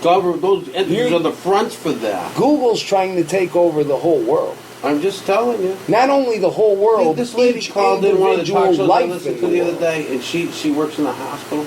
entities You- are the fronts for that. Google's trying to take over the whole world. I'm just telling you. Not only the whole world, This lady each called in one of the individual talk shows I life listened in to the other world. day, and she works in a hospital,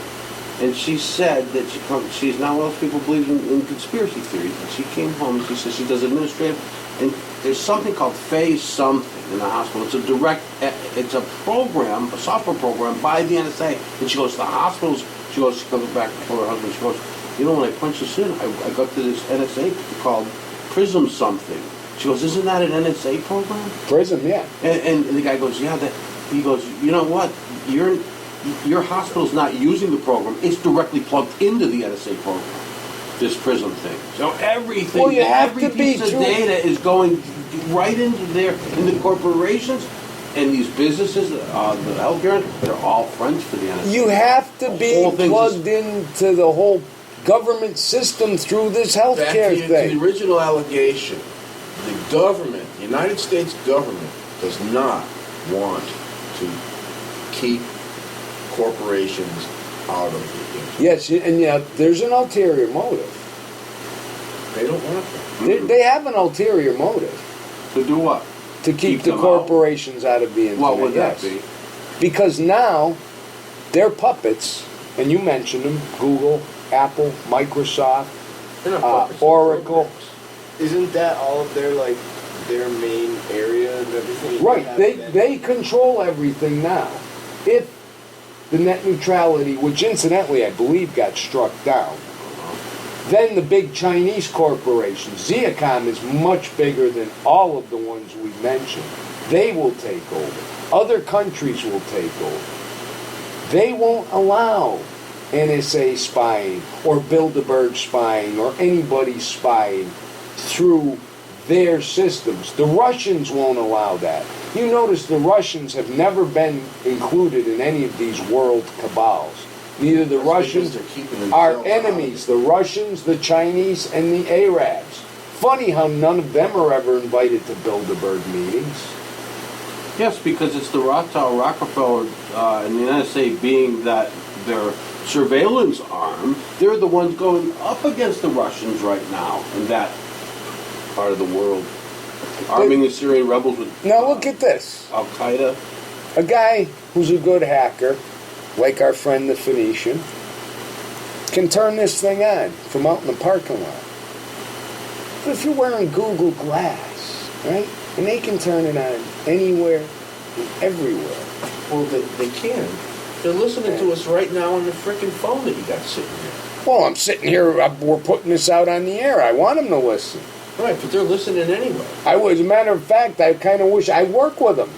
and she said that she's not one of those people who believes in conspiracy theories. And she came home and she said she does administrative, and there's something called phase something in the hospital. It's a program, a software program by the NSA, and she goes to the hospitals. She comes back to her husband. She goes, you know, when I punch this in, I got to this NSA called Prism something. She goes, isn't that an NSA program? Prism, yeah. And the guy goes, yeah. He goes, you know what? Your hospital's not using the program. It's directly plugged into the NSA program. This Prism thing. So everything, Well, you have every to be piece of true. data is going right into the corporations and these businesses, the healthcare. They're all fronts for the NSA. You have to The be whole thing's plugged into the whole government system through this Back healthcare to the thing. original allegation. The government, the United States government, does not want to keep corporations out of the internet. Yes, and yeah, there's an ulterior motive. They don't want that. They have an ulterior motive To do what? to keep Keep the them corporations out of the internet. What would that yes. be? Because now they're puppets, and you mentioned them: Google, Apple, Microsoft, They're not puppets, they're Oracle. programs. Isn't that all of their main area and everything? Right, have they that- they control everything now. If the net neutrality, which incidentally I believe got struck down, then the big Chinese corporations, Ziacom is much bigger than all of the ones we mentioned. They will take over. Other countries will take over. They won't allow NSA spying or Bilderberg spying or anybody spying through their systems. The Russians won't allow that. You notice the Russians have never been included in any of these world cabals. Neither the That's Russians because they're keeping are themselves out. enemies. The Russians, the Chinese, and the Arabs. Funny how none of them are ever invited to Bilderberg meetings. Yes, because it's the Rothschild, Rockefeller, and the NSA being that their surveillance arm, they're the ones going up against the Russians right now in that part of the world. Arming the Syrian rebels with Now look at this. Al-Qaeda. A guy who's a good hacker, like our friend the Phoenician, can turn this thing on from out in the parking lot. But if you're wearing Google Glass, right, and they can turn it on anywhere and everywhere. Well, they can. They're listening to us right now on the freaking phone that you got sitting here. Well, I'm sitting here, we're putting this out on the air. I want them to listen. Right, but they're listening anyway. As a matter of fact, I kind of wish I work with them.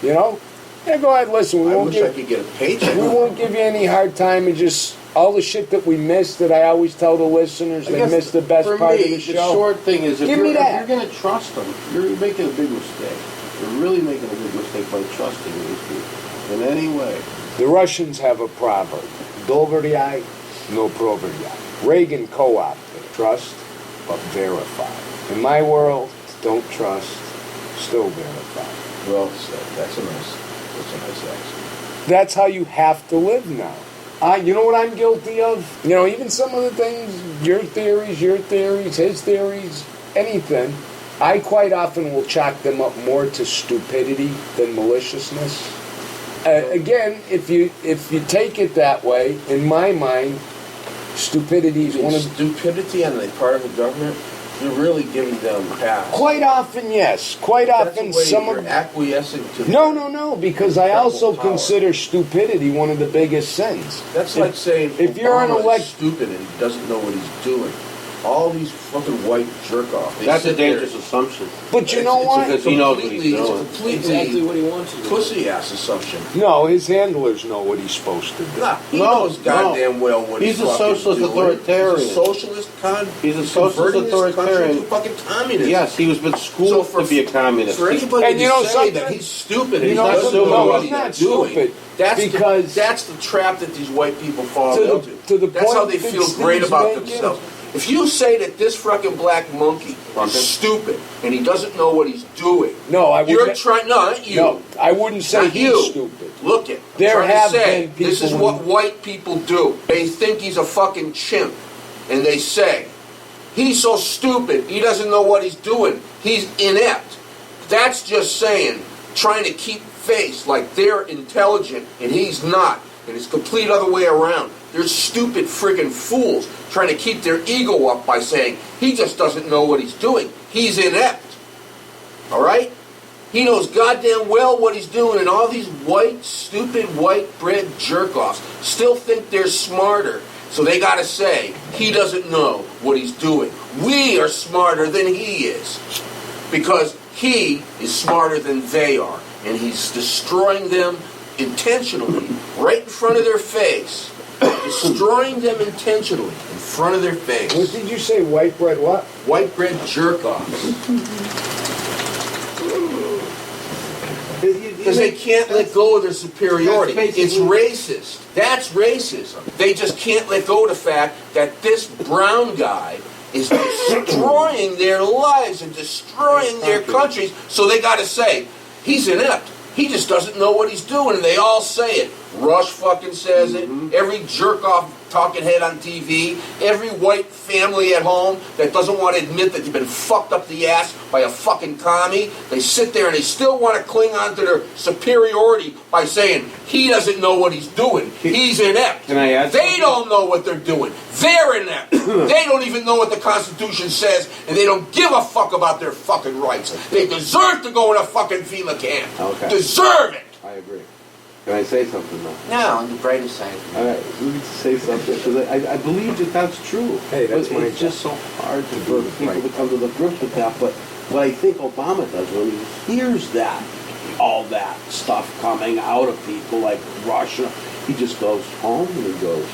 You know? Yeah, go ahead, listen. I wish I could get a paycheck. We won't give you any hard time. And just all the shit that we missed that I always tell the listeners, I they guess missed the best for part me, of the show. short thing is if Give you're, me that. if you're going to trust them, you're making a big mistake. You're really making a big mistake by trusting these people in any way. The Russians have a proverb. Doveryae, no proveryae. Reagan co-opted. Trust, but verify. In my world, don't trust, still verify. Well said. That's a nice accent. That's how you have to live now. You know what I'm guilty of? You know, even some of the things, your theories, his theories, anything, I quite often will chalk them up more to stupidity than maliciousness. Again, if you take it that way, in my mind, stupidity is one of stupidity on the part of the government. You're really giving them a pass. Quite often, yes. Quite often, some you're of acquiescing to. No, because I also power. consider stupidity one of the biggest sins. That's like saying if you're an Obama is elect, stupid and he doesn't know what he's doing. All these fucking white jerk off. That's a dangerous assumption. But you know what? Because he knows what he's doing. It's completely Exactly what he wants to do. pussy ass assumption. No, his handlers know what he's supposed to do. Nah, he No, knows goddamn well what He's a fucking socialist doing. authoritarian. He's a socialist He's a converting socialist this country authoritarian. to fucking communist. Yes, he was been schooled to be a communist. For anybody And to you know say something? that he's stupid and You he know doesn't something? know No, what he's not he's doing, stupid, that's because- that's the trap that these white people fall To the- into. to the That's how point they that feel Steve's great about making. themselves. If you say that this fucking black monkey is stupid and he doesn't know what he's doing, No, I you're wouldn't. trying. No, not you. No, I wouldn't say Not he's you. stupid. Look it. I'm There trying have to say, been this is people what who- white people do. They think he's a fucking chimp, and they say he's so stupid he doesn't know what he's doing. He's inept. That's just saying, trying to keep face like they're intelligent and he's not, and it's complete other way around. They're stupid friggin' fools trying to keep their ego up by saying he just doesn't know what he's doing. He's inept. All right? He knows goddamn well what he's doing, and all these white, stupid, white bread jerk-offs still think they're smarter. So they gotta say, he doesn't know what he's doing. We are smarter than he is. Because he is smarter than they are. And he's destroying them intentionally, right in front of their face. Destroying them intentionally in front of their face. What did you say? White bread? What? White bread jerk-offs. Because they can't let go of their superiority. It's racist. That's racism. They just can't let go of the fact that this brown guy is destroying their lives and destroying their countries, so they got to say, he's inept. He just doesn't know what he's doing, and they all say it. Rush fucking says it. Every jerk-off talking head on TV. Every white family at home that doesn't want to admit that they've been fucked up the ass by a fucking commie. They sit there and they still want to cling on to their superiority by saying, he doesn't know what he's doing. He's inept. Can I add They something? don't know what they're doing. They're inept. They don't even know what the Constitution says, and they don't give a fuck about their fucking rights. They deserve to go in a fucking FEMA camp. Okay. Deserve it. I agree. Can I say something though? Now, on the brighter side. All right, let me say something because I believe that that's true. Hey, that's But my it's just so hard for people to come to the grips with that. But what I think Obama does when he hears that, all that stuff coming out of people like Russia, he just goes home and he goes,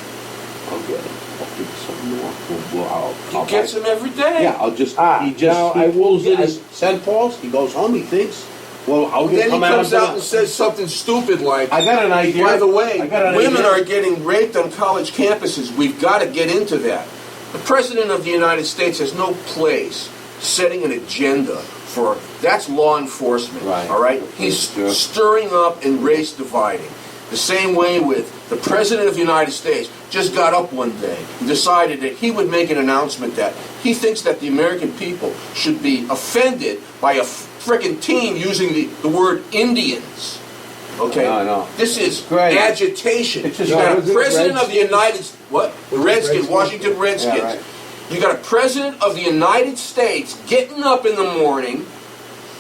I'll get it. I'll give some more. He gets them every day. Yeah, I'll just, now, he I will pulls in get- his St. Paul's, he goes home, he thinks, well, I'll Then he come out comes of out and says something stupid like, I got an idea. by the way, I got an women idea. are getting raped on college campuses. We've got to get into that. The President of the United States has no place setting an agenda for, that's law enforcement, Right. all right? He's Sure. stirring up and race dividing. The same way with the President of the United States just got up one day and decided that he would make an announcement that he thinks that the American people should be offended by a frickin' team using the word Indians. Okay? No. This is Great. agitation. It's just- You got a was it President of the Redskins? United What? The Redskins, Redskins? Washington Redskins. Yeah, right. You got a President of the United States getting up in the morning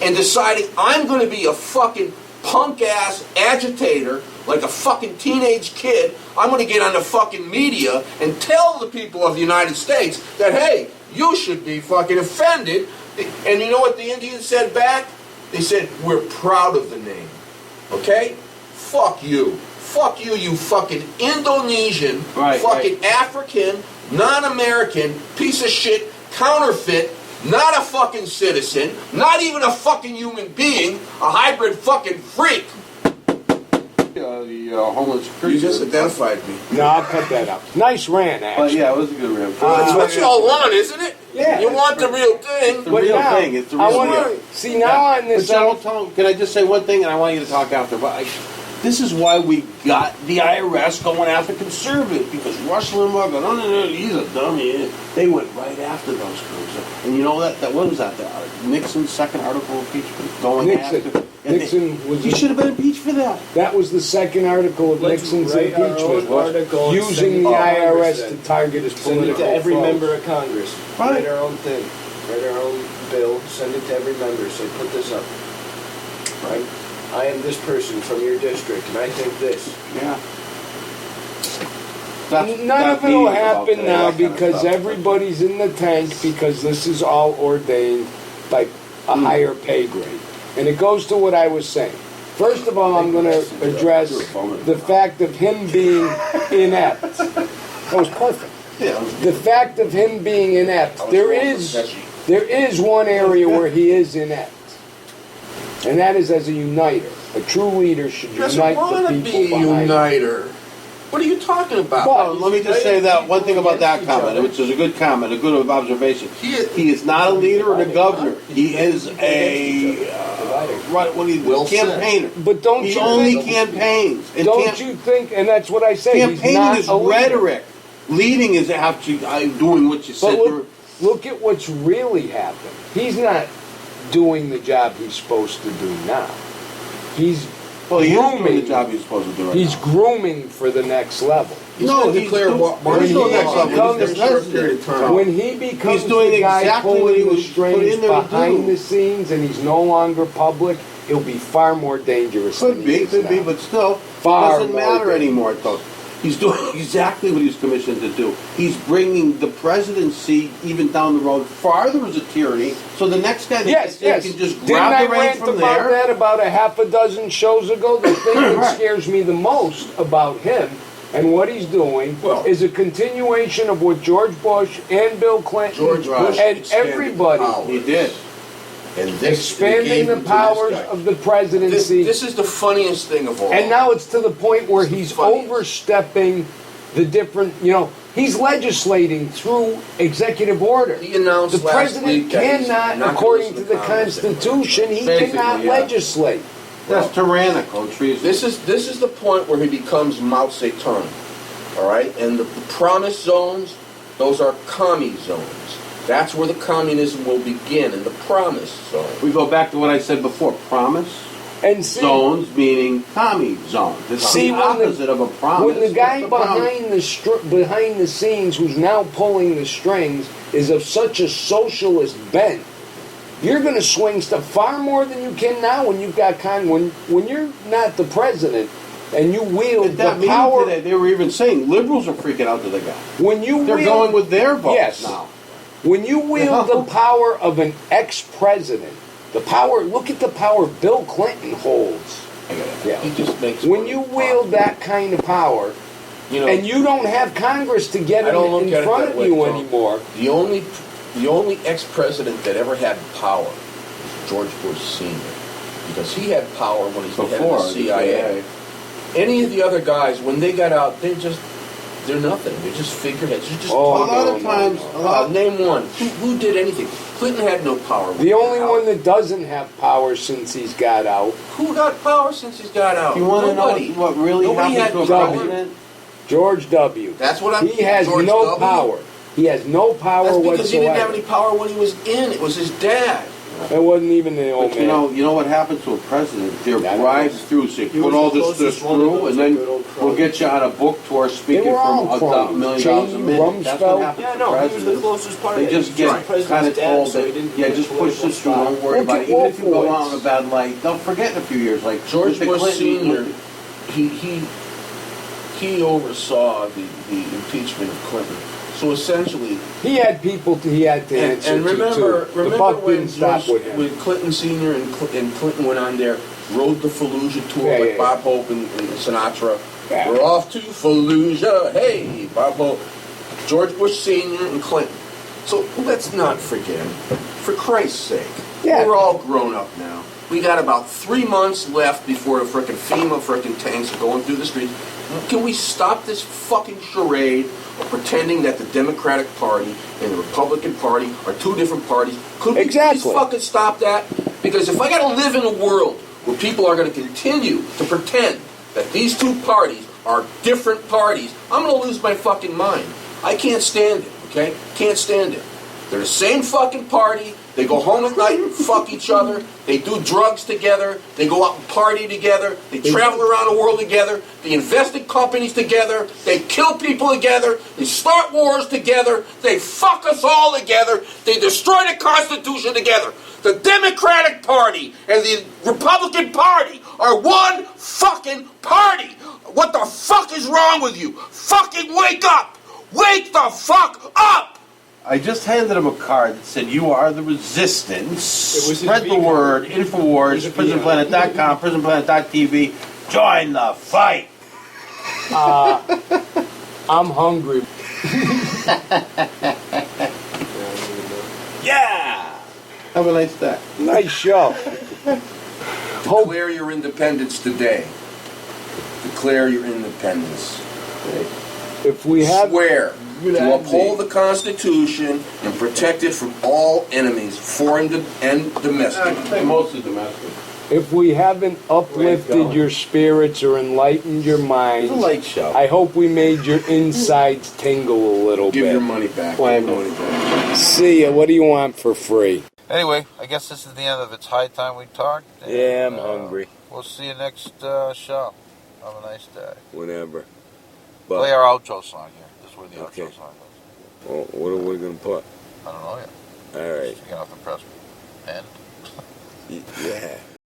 and deciding, I'm going to be a fucking punk-ass agitator like a fucking teenage kid. I'm going to get on the fucking media and tell the people of the United States that, hey, you should be fucking offended. And you know what the Indians said back? They said, we're proud of the name. Okay? Fuck you. Fuck you, you fucking Indonesian, Right, fucking African, non-American, piece of shit, counterfeit, not a fucking citizen, not even a fucking human being, a hybrid fucking freak. The Homeland Security. You just identified me. No, I'll cut that up. Nice rant, But actually. yeah, it was a good rant. That's what y'all want, isn't it? Yeah. You want the real thing. the real thing. It's the real I want thing. to see now on But this. John, can I just say one thing, and I want you to talk after. But This is why we got the IRS going after conservatives, because Rush Limbaugh, going, no, he's a dummy. They went right after those groups. And you know that what was that? Nixon's second article of impeachment? Going after. Nixon was. He should have been impeached for that. That was the second article of Let's Nixon's write our impeachment, own article and using send it the to IRS Congress to then. target his Send it political to every foes. member of Congress. Right. Write our own thing. Write our own bill. Send it to every member. Say, put this up. Right? I am this person from your district, and I think this. Yeah. None of it will happen now because everybody's in the tank because this is all ordained by a higher pay grade. And it goes to what I was saying. First of all, I'm going to address the fact of him being inept. That was perfect. Yeah. The fact of him being inept. There is one area where he is inept. And that is as a uniter. A true leader should unite the people behind him. Uniter. What are you talking about? Well, Let me just say that one thing about that comment, which is a good comment, a good observation. He is not a leader and a governor. He is a campaigner. But don't He you only think, campaigns. And don't you think, and that's what I say, he's campaigning not is a leader. rhetoric. Leading is actually doing what you But said. look at what's really happened. He's not doing the job he's supposed to do now. He's Well, he is doing grooming. the job he's supposed to do right He's now. grooming for the next level. No, he declared There's no next level. There's short period of time. When he becomes He's doing the guy exactly what pulling he the was put strings in there to behind do. the scenes and he's no longer public, it'll be far more dangerous than he is now. But still, Far doesn't more matter dangerous. anymore, though. He's doing exactly what he was commissioned to do. He's bringing the presidency, even down the road, farther as a tyranny, so the next guy that Yes, gets in yes. can just Didn't grab I the reins rant from about there. that about a half a dozen shows ago? The thing that Right. scares me the most about him and what he's doing is a continuation of what George Bush and Bill Clinton George Bush and expanded everybody the power. He did. And this, expanding they gave the him to this powers guy. of the presidency. This is the funniest thing of all. And now it's to the point where It's the he's funniest. overstepping the different, he's legislating through executive order. He announced The last president week that he's cannot, not according gonna to the listen to Congress Constitution, he Basically, cannot yeah. legislate. That's tyrannical, treason. This is the point where he becomes Mao Zedong, all right? And the promise zones, those are commie zones. That's where the communism will begin, in the promise zone. We go back to what I said before. Promise And see, zones meaning commie zone. This is See, the opposite of a promise. when the guy What's promise? behind the scenes, who's now pulling the strings, is of such a socialist bent, you're going to swing stuff far more than you can now when you've got when you're not the president and you wield At that the meeting power. today, they were even saying liberals are freaking out to the guy. When you They're wield, going with their votes Yes. now. when you wield the power of an ex-president, look at the power Bill Clinton holds. Yeah. He just makes When money you wield that kind of power, and you don't have Congress to get I don't look in at it front that of way, you Tom. anymore. The only ex-president that ever had power was George Bush Sr. Because he had power when he was the head Before of the CIA. Any of the other guys, when they got out, they're nothing. They're just figureheads. They're just A lot talking. of times, Name one. Who did anything? Clinton had no power. when The he only got one out. that doesn't have power since he's got out, Who got power since he's got out? you want to know Nobody. what really Nobody happened to a had power. president? George W. That's what I'm. He has George no W. power. He has no power That's because whatsoever. he didn't have any power when he was in. It was his dad. It wasn't even the old But man. you know what happens to a president? They're Yeah, I know. bribed through. So you He put was all the this closest one to through, those and then good old we'll cronies. get you on a book tour speaking were all from cronies. $1 million a Cheney, minute. That's Rumsfeld. what happens Yeah, to no, he was the presidents. closest part. They of it. just He's get the president's kind of dad, told so he that, didn't yeah, do just push political this through. stuff. Don't worry Look about at it. Even if you go Wolfowitz. out in a bad light, they'll forget in a few years. Like George with the Bush Clinton- Sr. He oversaw the impeachment of Clinton. So essentially, He had people he had to answer and to, remember too. The buck when didn't stop with him. when Clinton Sr. and Clinton went on their rode the Fallujah tour Yeah, like yeah, Bob Hope and Sinatra. Yeah. We're off to Fallujah. Hey, Bob Hope, George Bush Sr. and Clinton. So let's not forget, for Christ's sake, Yeah. we're all grown up now. We got about 3 months left before the frickin' FEMA frickin' tanks are going through the streets. Can we stop this fucking charade of pretending that the Democratic Party and the Republican Party are two different parties? Could we Exactly. please fucking stop that? Because if I gotta live in a world where people are gonna continue to pretend that these two parties are different parties, I'm going to lose my fucking mind. I can't stand it, okay? Can't stand it. They're the same fucking party. They go home at night and fuck each other. They do drugs together. They go out and party together. They travel around the world together. They invest in companies together. They kill people together. They start wars together. They fuck us all together. They destroy the Constitution together. The Democratic Party and the Republican Party are one fucking party. What the fuck is wrong with you? Fucking wake up! Wake the fuck up! I just handed him a card that said, "You are the resistance. It was his Spread the V word. card. Infowars, It was a V prisonplanet.com, prisonplanet.tv. Join the fight." I'm hungry. Yeah. Have a nice day. Nice show. Declare your independence today. Declare your independence. If we have Swear to uphold the Constitution and protect it from all enemies, foreign and domestic. I'd say mostly domestic. If we haven't uplifted your spirits or enlightened your It's minds, a light show. I hope we made your insides tingle a little Give bit. your money back. Why Give your money back. See ya. What do you want for free? Anyway, I guess this is the end of It's High Time We Talked. And, Yeah, I'm hungry. We'll see you next show. Have a nice day. Whenever. Play our outro song here. This is where the Okay. outro song goes. Well, what are we gonna put? I don't know yet. All right. Just get off the press.